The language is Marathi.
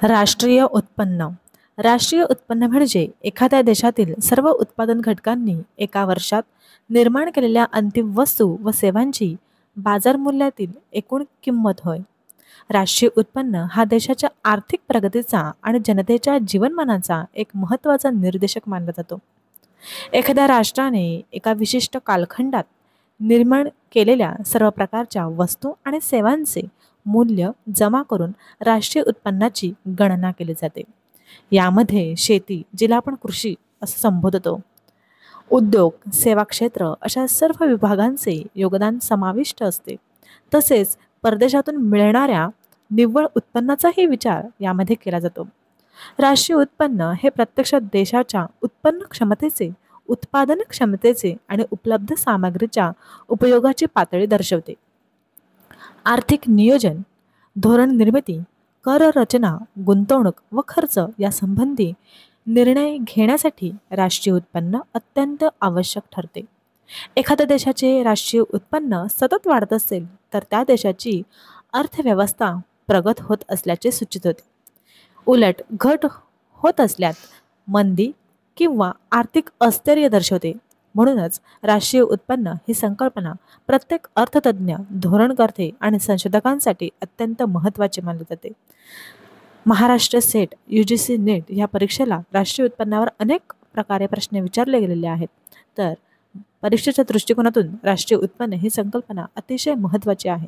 राष्ट्रीय उत्पन्न. राष्ट्रीय उत्पन्न म्हणजे एखाद्या देशातील सर्व उत्पादन घटकांनी एका वर्षात निर्माण केलेल्या अंतिम वस्तू व सेवांची बाजार मूल्यातील एकूण किंमत होय. राष्ट्रीय उत्पन्न हा देशाच्या आर्थिक प्रगतीचा आणि जनतेच्या जीवनमानाचा एक महत्त्वाचा निर्देशक मानला जातो. एखाद्या राष्ट्राने एका विशिष्ट कालखंडात निर्माण केलेल्या सर्व प्रकारच्या वस्तू आणि सेवांचे मूल्य जमा करून राष्ट्रीय उत्पन्नाची गणना केली जाते. यामध्ये शेती, जिला आपण कृषी असं संबोधतो, उद्योग, सेवा क्षेत्र अशा सर्व विभागांचे योगदान समाविष्ट असते. तसेच परदेशातून मिळणाऱ्या निव्वळ उत्पन्नाचाही विचार यामध्ये केला जातो. राष्ट्रीय उत्पन्न हे प्रत्यक्षात देशाच्या उत्पन्न क्षमतेचे, उत्पादन क्षमतेचे आणि उपलब्ध सामग्रीच्या उपयोगाची पातळी दर्शवते. आर्थिक नियोजन, धोरण निर्मिती, कर रचना, गुंतवणूक व खर्च यासंबंधी निर्णय घेण्यासाठी राष्ट्रीय उत्पन्न अत्यंत आवश्यक ठरते. एखाद्या देशाचे राष्ट्रीय उत्पन्न सतत वाढत असेल तर त्या देशाची अर्थव्यवस्था प्रगत होत असल्याचे सूचित होते. उलट घट होत असल्यास मंदी किंवा आर्थिक अस्थिर्य दर्शवते. म्हणूनच राष्ट्रीय उत्पन्न ही संकल्पना प्रत्येक अर्थतज्ञ, धोरणकर्ते आणि संशोधकांसाठी अत्यंत महत्त्वाची मानली जाते. महाराष्ट्र सेट, UGC नेट या परीक्षेला राष्ट्रीय उत्पन्नावर अनेक प्रकारे प्रश्न विचारले गेलेले आहेत. तर परीक्षेच्या दृष्टिकोनातून राष्ट्रीय उत्पन्न ही संकल्पना अतिशय महत्त्वाची आहे.